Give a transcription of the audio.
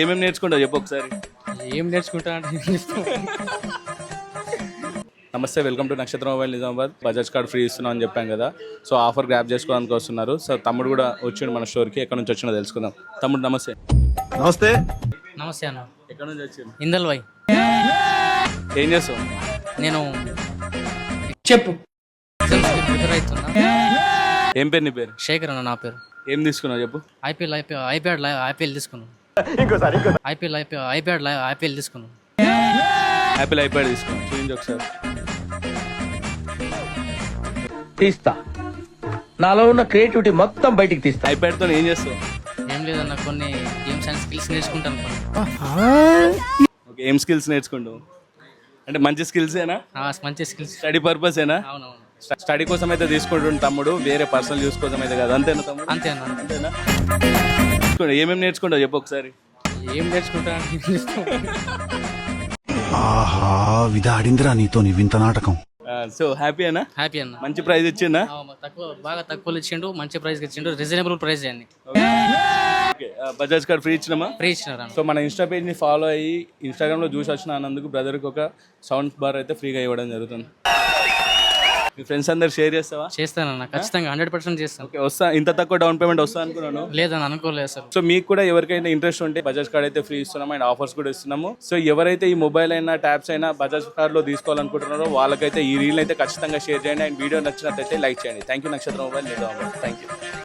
ఏమేమి నేర్చుకుంటావు చెప్పు ఒకసారి. ఏం నేర్చుకుంటా అంటే ఏం చెప్తాం? నమస్తే, వెల్కమ్ టు నక్షత్ర mobile Nizamabad. Bajaj card free ఇస్తున్నాం అని చెప్పాం కదా. సో ఆఫర్ గ్రాప్ చేసుకోవడానికి వస్తున్నారు. సో తమ్ముడు కూడా వచ్చిండు మన స్టోర్కి. ఎక్కడి నుంచి వచ్చినా తెలుసుకుందాం. తమ్ముడు నమస్తే. నమస్తే. నమస్తే అన్న. ఎక్కడి నుంచి వచ్చిండు? ఇందల్ భాయ్. ఏం చేస్తావు? నేను చెప్పు ప్రిపేర్ అవుతున్నా. ఏం పేరు నీ పేరు? శేఖర్ అన్న నా పేరు. ఏం తీసుకున్నావు చెప్పు. ఐపీఎల్ తీసుకున్నాను. ఐపీఎల్ తీసుకున్నాను. యాపిల్ ఐప్యాడ్ తీసుకున్నావు. చూపించి ఒకసారి. తీస్తా, నాలో ఉన్న క్రియేటివిటీ మొత్తం బయటికి తీస్తా. ఐప్యాడ్తో ఏం చేస్తావు? ఏం లేదన్న, కొన్ని గేమ్స్ అండ్ స్కిల్స్ నేర్చుకుంటాను. ఓకే, ఏం స్కిల్స్ నేర్చుకుంటావు? అంటే మంచి స్కిల్సేనా? మంచి స్కిల్స్. స్టడీ పర్పసేనా? అవునవును, స్టడీ కోసం అయితే తీసుకుంటుండు తమ్ముడు, వేరే పర్సనల్ యూస్ కోసం అయితే కాదు. అంతేనా తమ్ముడు? అంతే అన్న. అంతేనా? ఏమేమి నేర్చుకుంటావు చెప్పు ఒకసారి. ఏం నేర్చుకుంటా అంటే ఏం చెప్తాం? ఆహా, విధాడిందిరా నీతో నీ వింత నాటకం. సో హ్యాపీనా? హ్యాపీ అన్న. మంచి ప్రైజ్ ఇచ్చిందా? బాగా తక్కువ ఇచ్చిండు, మంచి ప్రైస్ ఇచ్చిండు, రీజనబుల్ ప్రైస్ అండి. ఓకే, బజాజ్ కార్డ్ ఫ్రీ ఇచ్చినామా? ఫ్రీ ఇచ్చినారు అన్న. సో మన ఇన్స్టా పేజ్ని ఫాలో అయ్యి ఇన్స్టాగ్రామ్లో చూసి వచ్చినందుకు బ్రదర్కి ఒక సౌండ్ బార్ అయితే ఫ్రీగా ఇవ్వడం జరుగుతుంది. మీ ఫ్రెండ్స్ అందరు షేర్ చేస్తావా? చేస్తానన్న, ఖచ్చితంగా 100% చేస్తాను. ఓకే, వస్తా. ఇంత తక్కువ డౌన్ పేమెంట్ వస్తా అనుకున్నాను. లేదని అనుకోలేదు అసలు. సో మీకు కూడా ఎవరికైనా ఇంట్రెస్ట్ ఉంటే బజాజ్ కార్డ్ అయితే ఫ్రీ ఇస్తున్నాము అండ్ ఆఫర్స్ కూడా ఇస్తున్నాము. సో ఎవరైతే ఈ మొబైల్ అయినా ట్యాబ్స్ అయినా బజాజ్ కార్డ్లో తీసుకోవాలనుకుంటున్నారో వాళ్ళకైతే ఈ రీల్ అయితే ఖచ్చితంగా షేర్ చేయండి అండ్ వీడియో నచ్చినట్లయితే లైక్ చేయండి. Thank you Nakshatra mobile Nizamabad. Thank you.